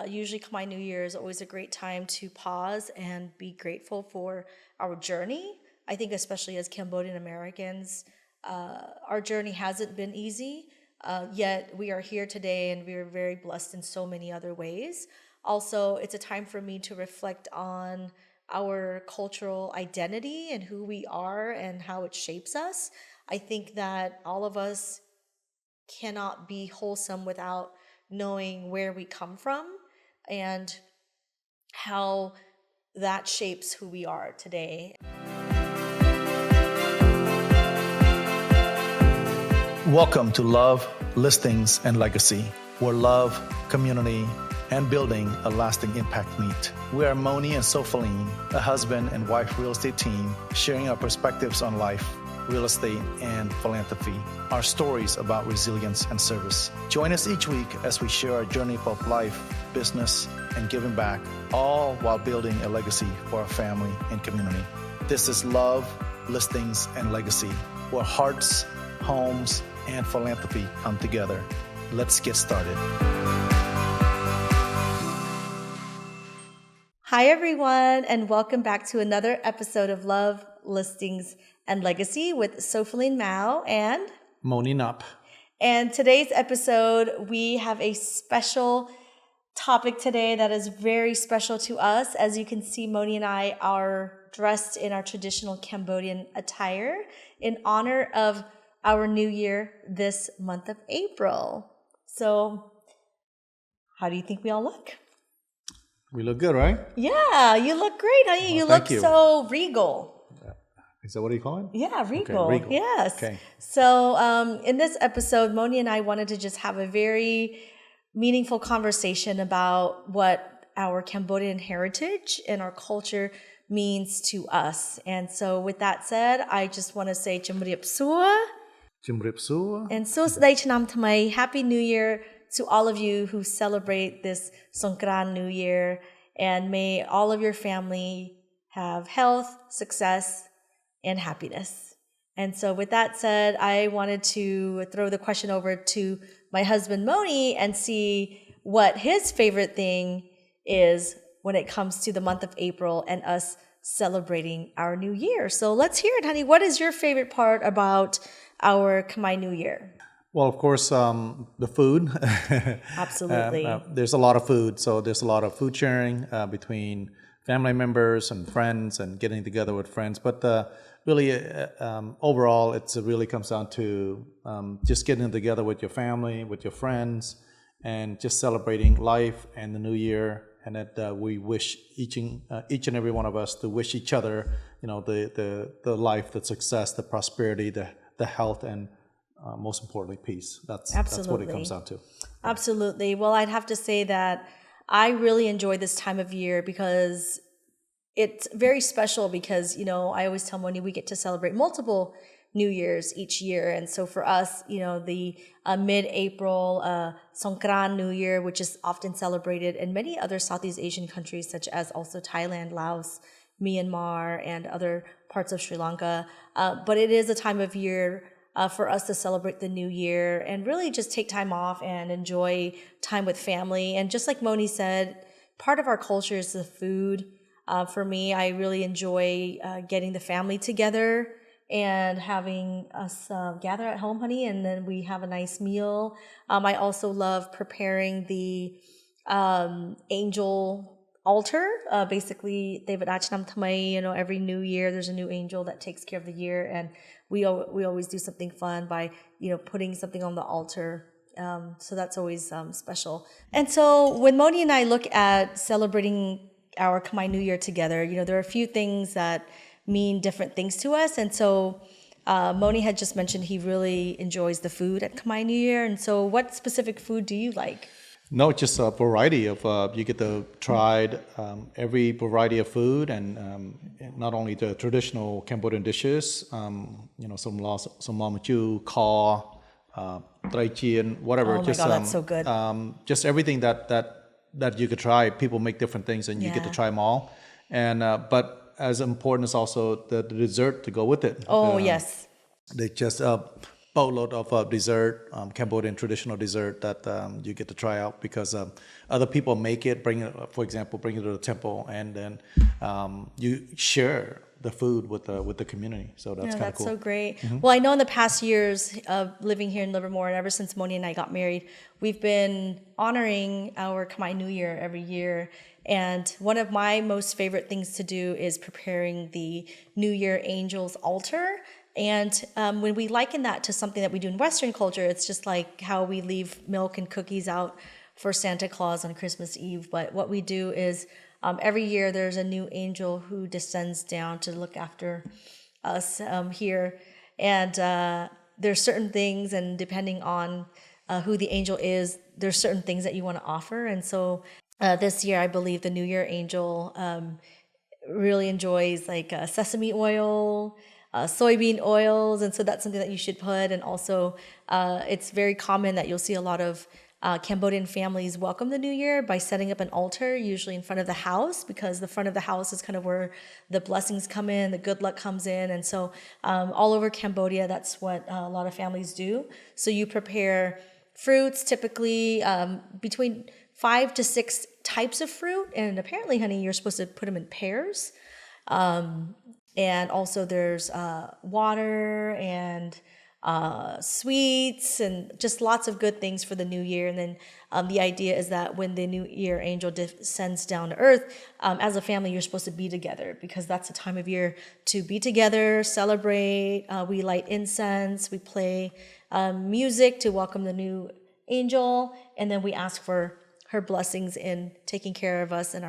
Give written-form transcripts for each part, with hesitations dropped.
Usually Khmer New Year is always a great time to pause and be grateful for our journey. I think especially as Cambodian-Americans, our journey hasn't been easy, yet we are here today and we are very blessed in so many other ways. Also, it's a time for me to reflect on our cultural identity and who we are and how it shapes us. I think that all of us cannot be wholesome without knowing where we come from and how that shapes who we are today. Welcome to Love, Listings, and Legacy, where love, community, and building a lasting impact meet. We are Mony and Sophaline, a husband and wife real estate team, sharing our perspectives on life, real estate, and philanthropy, our stories about resilience and service. Join us each week as we share our journey of life, business, and giving back, all while building a legacy for our family and community. This is Love, Listings, and Legacy, where hearts, homes, and philanthropy come together. Let's get started. Hi, everyone, and welcome back to another episode of Love, Listings, and Legacy with Sophaline Mao and Mony Nup. And today's episode, we have a special topic today that is very special to us. As you can see, Mony and I are dressed in our traditional Cambodian attire in honor of our new year this month of April. So, how do you think we all look? We look good, right? Yeah, you look great, honey. You look so regal. Is that what you call it? Yeah, regal. Okay, regal. Yes. Okay. So in this episode, Mony and I wanted to just have a very meaningful conversation about what our Cambodian heritage and our culture means to us. And so with that said, I just want to say Chimriap Sua. Chimriap Sua. And so Day Chanam Thamai, Happy New Year to all of you who celebrate this Songkran New Year, and may all of your family have health, success, and happiness. And so with that said, I wanted to throw the question over to my husband Mony and see what his favorite thing is when it comes to the month of April and us celebrating our new year. So let's hear it, honey. What is your favorite part about our Khmer New Year? Well, of course, the food. Absolutely. There's a lot of food, so there's a lot of food sharing between family members and friends and getting together with friends. But really, overall, it really comes down to just getting together with your family, with your friends, and just celebrating life and the new year. And that we wish each and every one of us to wish each other, the life, the success, the prosperity, the health, and most importantly, peace. That's what it comes down to. Absolutely. Well, I'd have to say that I really enjoy this time of year because it's very special because, I always tell Mony we get to celebrate multiple New Years each year. And so for us, the mid-April Songkran New Year, which is often celebrated in many other Southeast Asian countries, such as also Thailand, Laos, Myanmar, and other parts of Sri Lanka. But it is a time of year for us to celebrate the new year and really just take time off and enjoy time with family. And just like Mony said, part of our culture is the food. For me, I really enjoy getting the family together and having us gather at home, honey, and then we have a nice meal. I also love preparing the angel altar. Basically, David Achnam Thamai, every new year there's a new angel that takes care of the year, and we always do something fun by putting something on the altar. So that's always special. And so when Mony and I look at celebrating our Khmer New Year together, there are a few things that mean different things to us. And so Mony had just mentioned he really enjoys the food at Khmer New Year. And so what specific food do you like? No, just a variety of, you get to try every variety of food, and not only the traditional Cambodian dishes, some machu, khaw, trai chien, whatever. Oh my God, that's so good. Just everything that you could try. People make different things, and you get to try them all. And but as important is also the dessert to go with it. Oh, yes. They just boatload of dessert, Cambodian traditional dessert that you get to try out because other people make it, bring it, for example, bring it to the temple, and then you share the food with the community. So that's kind of cool. That's so great. Well, I know in the past years of living here in Livermore, and ever since Mony and I got married, we've been honoring our Khmer New Year every year. And one of my most favorite things to do is preparing the New Year Angels altar. And when we liken that to something that we do in Western culture, it's just like how we leave milk and cookies out for Santa Claus on Christmas Eve. But what we do is every year there's a new angel who descends down to look after us here. And there's certain things, and depending on who the angel is, there's certain things that you want to offer. And so this year, I believe the New Year angel really enjoys like sesame oil, soybean oils, and so that's something that you should put. And also, it's very common that you'll see a lot of Cambodian families welcome the New Year by setting up an altar, usually in front of the house, because the front of the house is kind of where the blessings come in, the good luck comes in. And so all over Cambodia, that's what a lot of families do. So you prepare fruits, typically between 5 to 6 types of fruit. And apparently, honey, you're supposed to put them in pairs. And also there's water and sweets and just lots of good things for the new year. And then the idea is that when the New Year angel descends down to earth, as a family, you're supposed to be together because that's the time of year to be together, celebrate. We light incense, we play music to welcome the new angel, and then we ask for her blessings in taking care of us and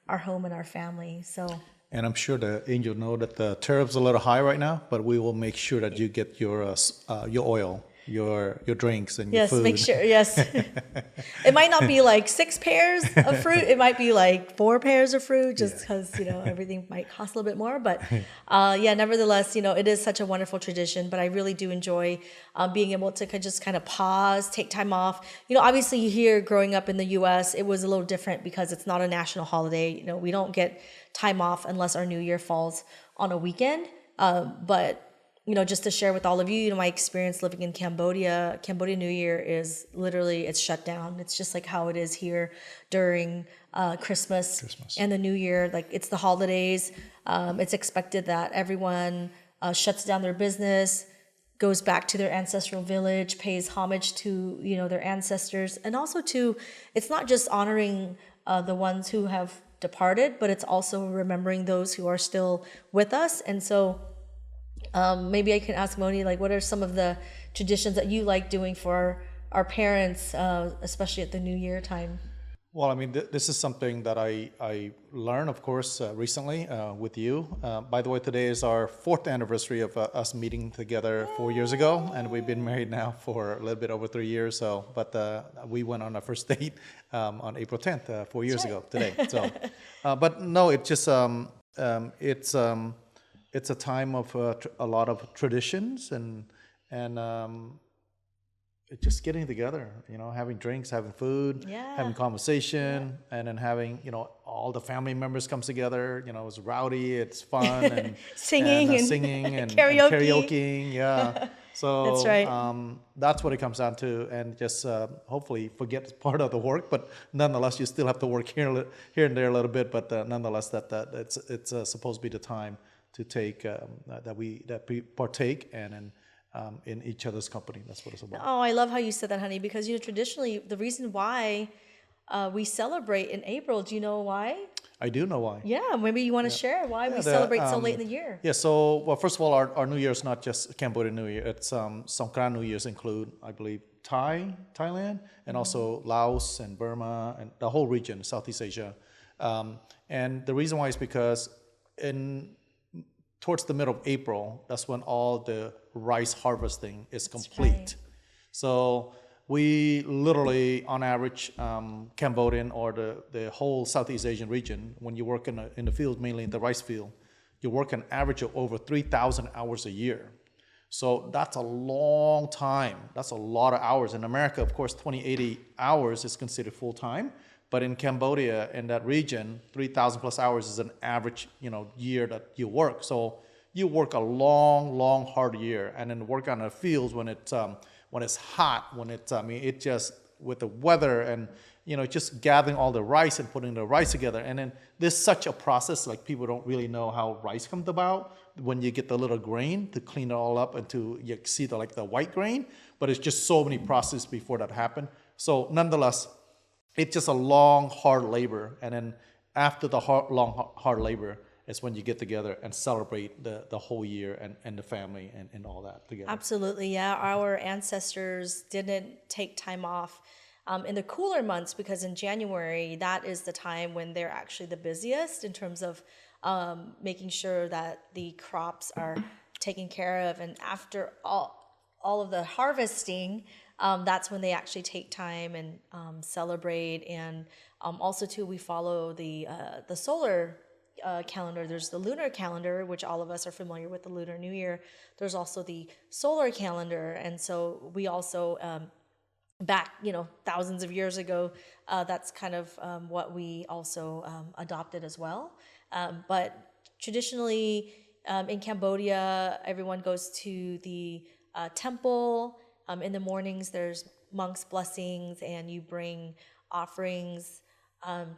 our home and our family. So. And I'm sure the angel know that the tariff's a little high right now, but we will make sure that you get your oil, your drinks, and your food. Yes, make sure. Yes, it might not be like 6 pairs of fruit. It might be like 4 pairs of fruit, just because everything might cost a little bit more. But nevertheless, it is such a wonderful tradition. But I really do enjoy being able to just kind of pause, take time off. Obviously here growing up in the U.S., it was a little different because it's not a national holiday. We don't get time off unless our New Year falls on a weekend. But just to share with all of you, my experience living in Cambodia, Cambodian New Year is literally, it's shut down. It's just like how it is here during Christmas and the New Year. Like it's the holidays. It's expected that everyone shuts down their business, goes back to their ancestral village, pays homage to, their ancestors. And also it's not just honoring the ones who have departed, but it's also remembering those who are still with us. And so maybe I can ask Mony, what are some of the traditions that you like doing for our parents, especially at the New Year time? Well, this is something that I learned, of course, recently with you. By the way, today is our 4th anniversary of us meeting together 4 years ago, and we've been married now for a little bit over 3 years. But we went on our first date on April 10th, 4 years ago today. So, but no, it's just it's a time of a lot of traditions and just getting together, having drinks, having food, having conversation, and then having, all the family members comes together. It's rowdy, it's fun, and singing and karaoke. Yeah. So that's right. That's what it comes down to, and just hopefully forget part of the work, but nonetheless, you still have to work here and there a little bit. But nonetheless, that it's supposed to be the time to take that we partake and in each other's company. That's what it's about. Oh, I love how you said that, honey, because traditionally the reason why we celebrate in April, do you know why? I do know why. Yeah, maybe you want to share why we celebrate so late in the year. Yeah, so well, first of all, our New Year is not just Cambodian New Year. It's Songkran New Year's include, I believe, Thailand, and also Laos and Burma and the whole region, Southeast Asia. And the reason why is because towards the middle of April, that's when all the rice harvesting is complete. Right. So we literally, on average, Cambodian or the whole Southeast Asian region, when you work in the field, mainly in the rice field, you work an average of over 3,000 hours a year. So that's a long time. That's a lot of hours. In America, of course, 2080 hours is considered full time. But in Cambodia, in that region, 3,000 plus hours is an average, year that you work. So, you work a long, hard year, and then work on the fields when it's hot, when it's, I mean, it just, with the weather and, just gathering all the rice and putting the rice together. And then there's such a process, like people don't really know how rice comes about when you get the little grain to clean it all up and to you see the white grain, but it's just so many processes before that happen. So nonetheless, it's just a long, hard labor. And then after the long, hard labor, it's when you get together and celebrate the whole year and the family and all that together. Absolutely, yeah. Our ancestors didn't take time off in the cooler months, because in January, that is the time when they're actually the busiest in terms of making sure that the crops are taken care of. And after all of the harvesting, that's when they actually take time and celebrate. And also too, we follow the solar calendar. There's the lunar calendar, which all of us are familiar with, the Lunar New Year. There's also the solar calendar. And so we also, back, thousands of years ago, that's kind of what we also adopted as well. But traditionally in Cambodia, everyone goes to the temple. In the mornings, there's monks' blessings, and you bring offerings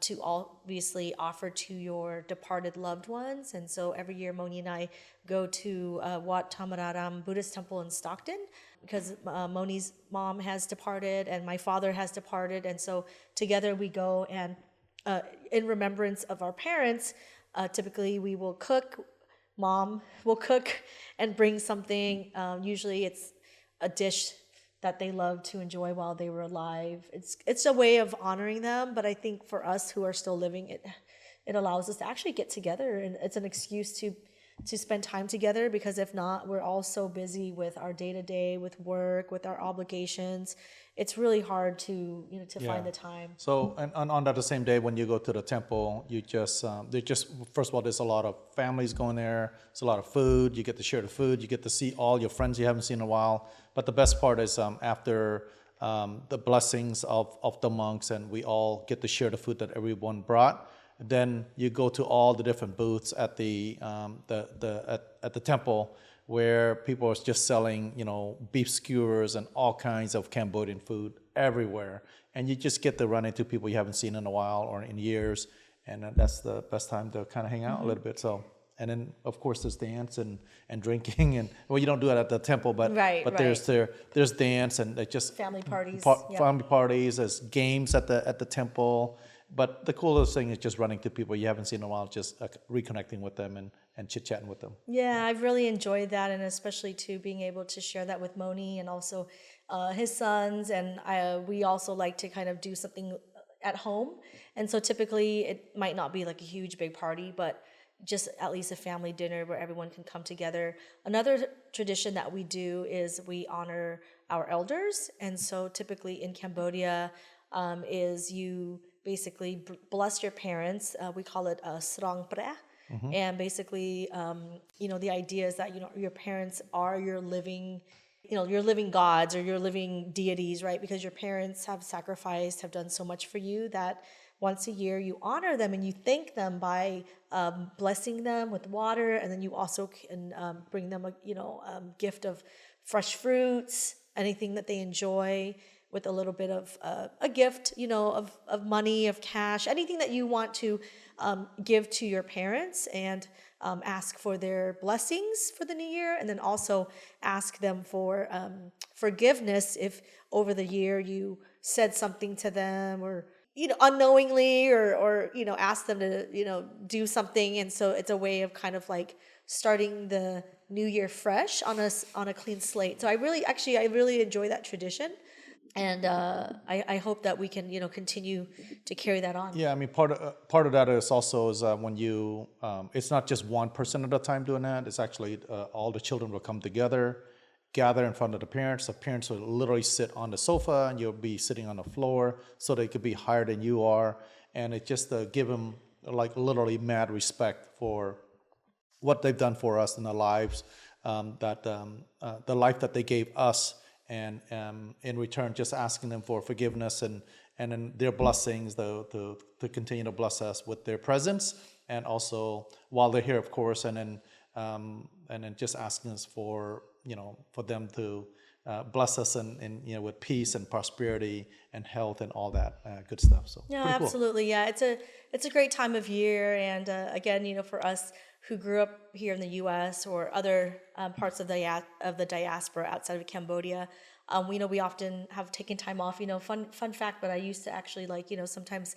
to obviously offer to your departed loved ones. And so every year, Mony and I go to Wat Tamararam Buddhist Temple in Stockton, because Mony's mom has departed and my father has departed. And so together we go, and in remembrance of our parents, typically we will cook. Mom will cook and bring something. Usually it's a dish that they loved to enjoy while they were alive. It's a way of honoring them, but I think for us who are still living, it allows us to actually get together, and it's an excuse to spend time together, because if not, we're all so busy with our day-to-day, with work, with our obligations. It's really hard to find the time. So, and on that the same day when you go to the temple, you just first of all, there's a lot of families going there. There's a lot of food. You get to share the food. You get to see all your friends you haven't seen in a while. But the best part is after the blessings of the monks, and we all get to share the food that everyone brought. Then you go to all the different booths at the temple, where people are just selling, beef skewers and all kinds of Cambodian food everywhere. And you just get to run into people you haven't seen in a while or in years. And that's the best time to kind of hang out a little bit. So, and then of course there's dance and drinking, and well, you don't do it at the temple, but there's dance and just family parties. Family parties, there's games at the temple. But the coolest thing is just running to people you haven't seen in a while, just reconnecting with them and chit-chatting with them. Yeah, I've really enjoyed that, and especially too being able to share that with Mony and also his sons. And we also like to kind of do something at home. And so typically it might not be like a huge big party, but just at least a family dinner where everyone can come together. Another tradition that we do is we honor our elders. And so typically in Cambodia is you basically bless your parents. We call it srong pre. Mm-hmm. And basically, the idea is that, your parents are your living gods or your living deities, right? Because your parents have sacrificed, have done so much for you, that once a year you honor them and you thank them by blessing them with water. And then you also can bring them a gift of fresh fruits, anything that they enjoy, with a little bit of a gift, of money, of cash, anything that you want to give to your parents, and ask for their blessings for the new year. And then also ask them for forgiveness if over the year you said something to them, or unknowingly, or ask them to do something. And so it's a way of kind of like starting the new year fresh on a clean slate. So I really enjoy that tradition. And I hope that we can, continue to carry that on. Yeah, I mean, part of that is also when you, it's not just one person at a time doing that. It's actually all the children will come together, gather in front of the parents. The parents will literally sit on the sofa, and you'll be sitting on the floor, so they could be higher than you are. And it just give them like literally mad respect for what they've done for us in their lives, the life that they gave us. And in return, just asking them for forgiveness and then their blessings to continue to bless us with their presence, and also while they're here, of course. And then and then just asking us for, for them to bless us and with peace and prosperity and health and all that good stuff. So Yeah, pretty cool. absolutely. Yeah, it's a great time of year, and again, for us who grew up here in the U.S. or other parts of the diaspora outside of Cambodia, we often have taken time off. Fun fact, but I used to actually sometimes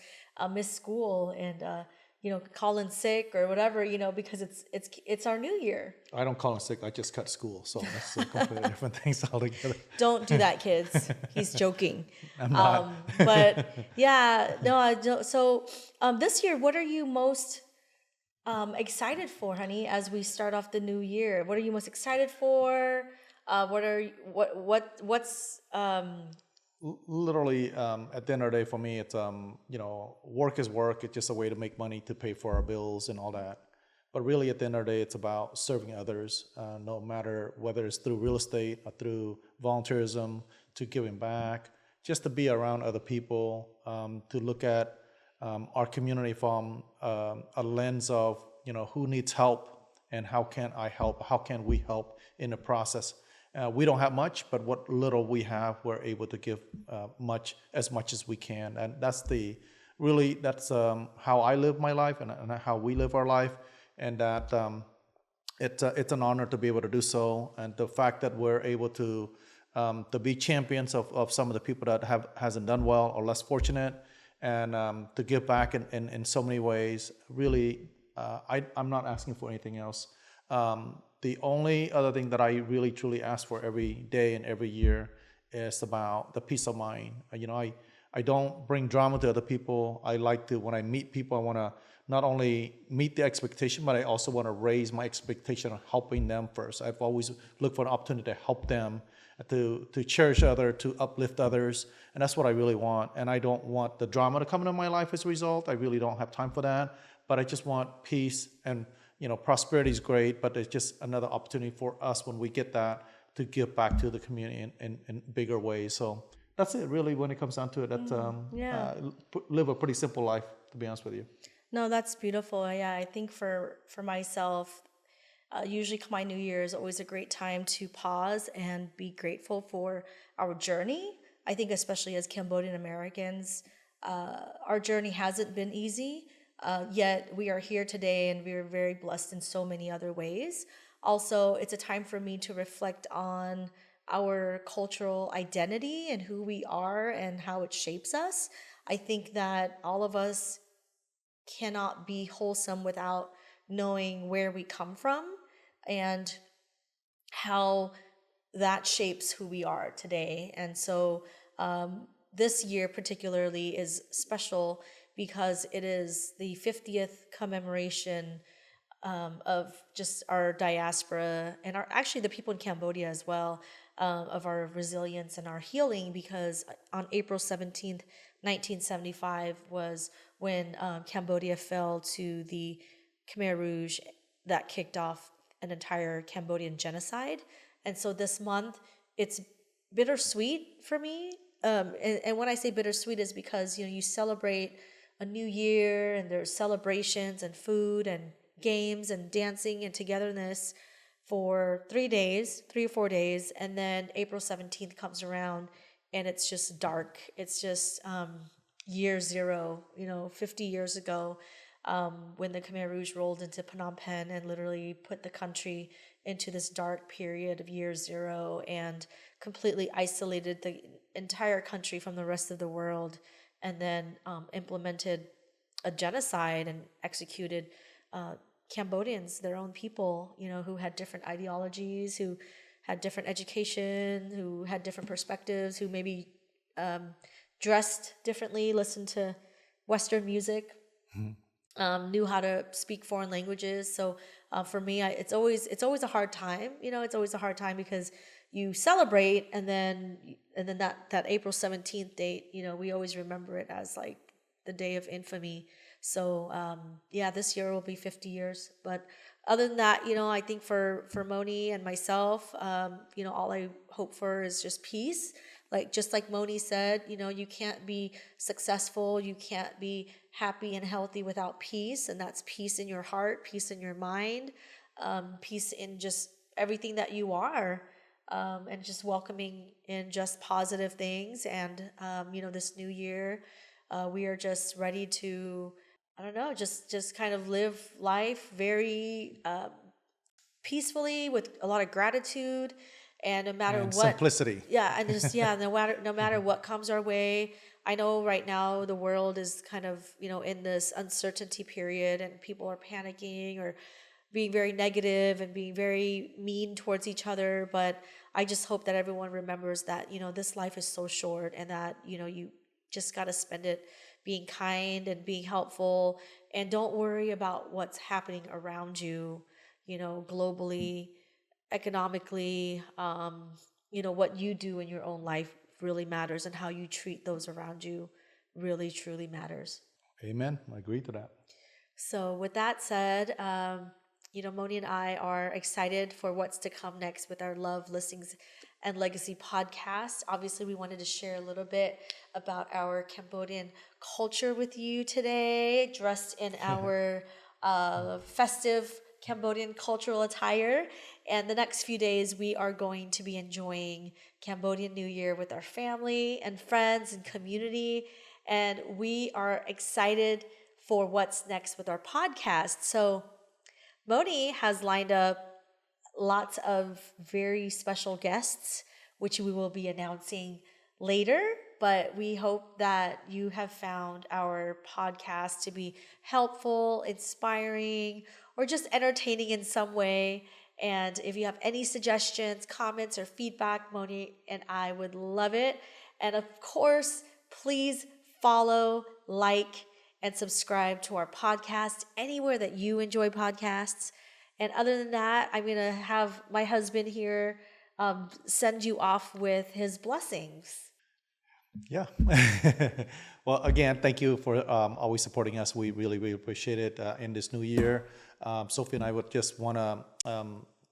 miss school and call in sick or whatever, because it's our new year. I don't call in sick. I just cut school, so that's completely different things altogether. Don't do that, kids. He's joking. I'm not. But yeah, no, I don't. So this year, what are you most excited for, honey? As we start off the new year, what are you most excited for? What's Literally, at the end of the day, for me, it's work is work. It's just a way to make money to pay for our bills and all that. But really, at the end of the day, it's about serving others, no matter whether it's through real estate or through volunteerism, to giving back, just to be around other people, to look at our community from a lens of, who needs help and how can I help? How can we help in the process? We don't have much, but what little we have, we're able to give as much as we can. And that's how I live my life and how we live our life. And that it's an honor to be able to do so. And the fact that we're able to be champions of some of the people that hasn't done well or less fortunate, and to give back in so many ways. Really, I'm not asking for anything else. The only other thing that I really truly ask for every day and every year is about the peace of mind. I don't bring drama to other people. I like to, when I meet people, I want to not only meet the expectation, but I also want to raise my expectation of helping them first. I've always looked for an opportunity to help them, to cherish others, to uplift others, and that's what I really want. And I don't want the drama to come into my life as a result. I really don't have time for that, but I just want peace. And prosperity is great, but it's just another opportunity for us when we get that to give back to the community in bigger ways. So that's it, really, when it comes down to it. Live a pretty simple life, to be honest with you. No, that's beautiful. Yeah, I think for myself, usually Khmer New Year is always a great time to pause and be grateful for our journey. I think especially as Cambodian-Americans, our journey hasn't been easy. Yet we are here today, and we are very blessed in so many other ways. Also, it's a time for me to reflect on our cultural identity and who we are and how it shapes us. I think that all of us cannot be wholesome without knowing where we come from and how that shapes who we are today. And so this year particularly is special because it is the 50th commemoration of just our diaspora and actually the people in Cambodia as well, of our resilience and our healing, because on April 17th, 1975 was when Cambodia fell to the Khmer Rouge that kicked off an entire Cambodian genocide. And so this month, it's bittersweet for me. And when I say bittersweet is because, you celebrate a new year and there's celebrations and food and games and dancing and togetherness for 3 or 4 days. And then April 17th comes around and it's just dark. It's just year zero, 50 years ago, when the Khmer Rouge rolled into Phnom Penh and literally put the country into this dark period of year zero and completely isolated the entire country from the rest of the world, and then implemented a genocide and executed Cambodians, their own people, who had different ideologies, who had different education, who had different perspectives, who maybe dressed differently, listened to Western music, knew how to speak foreign languages. So for me, it's always a hard time. It's always a hard time because you celebrate, and then that April 17th date, we always remember it as like the day of infamy. So this year will be 50 years. But other than that, I think for Mony and myself, all I hope for is just peace. Just like Mony said, you can't be successful, you can't be happy and healthy without peace, and that's peace in your heart, peace in your mind, peace in just everything that you are, and just welcoming in just positive things. And, this new year, we are just ready to, I don't know, just kind of live life very peacefully with a lot of gratitude. And no matter what, simplicity. yeah, and just no matter what comes our way. I know right now the world is kind of in this uncertainty period, and people are panicking or being very negative and being very mean towards each other. But I just hope that everyone remembers that this life is so short, and that you just got to spend it being kind and being helpful, and don't worry about what's happening around you, globally, economically. What you do in your own life really matters, and how you treat those around you really truly matters. Amen. I agree to that. So with that said, Mony and I are excited for what's to come next with our Love, Listings, and Legacy podcast. Obviously, we wanted to share a little bit about our Cambodian culture with you today, dressed in our festive Cambodian cultural attire. And the next few days, we are going to be enjoying Cambodian New Year with our family and friends and community. And we are excited for what's next with our podcast. So Mony has lined up lots of very special guests, which we will be announcing later. But we hope that you have found our podcast to be helpful, inspiring, or just entertaining in some way. And if you have any suggestions, comments, or feedback, Mony and I would love it. And of course, please follow, like, and subscribe to our podcast anywhere that you enjoy podcasts. And other than that, I'm going to have my husband here send you off with his blessings. Yeah. Well, again, thank you for always supporting us. We really, really appreciate it in this new year. Sophie and I would just want to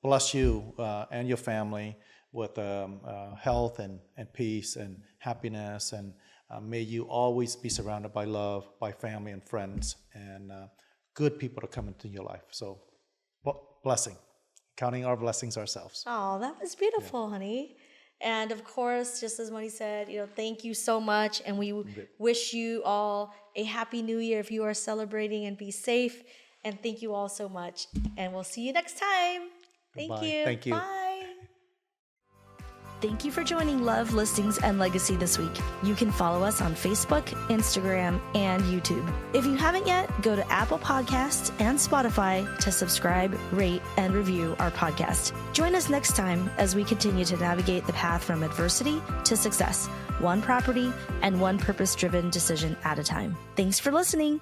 bless you and your family with health and peace and happiness. And may you always be surrounded by love, by family and friends, and good people to come into your life. So, blessing. Counting our blessings ourselves. Oh, that was beautiful, honey. And of course, just as Mony said, thank you so much. And we wish you all a happy new year if you are celebrating, and be safe. And thank you all so much. And we'll see you next time. Thank you. Thank you. Bye. Thank you for joining Love, Listings, and Legacy this week. You can follow us on Facebook, Instagram, and YouTube. If you haven't yet, go to Apple Podcasts and Spotify to subscribe, rate, and review our podcast. Join us next time as we continue to navigate the path from adversity to success, one property and one purpose-driven decision at a time. Thanks for listening.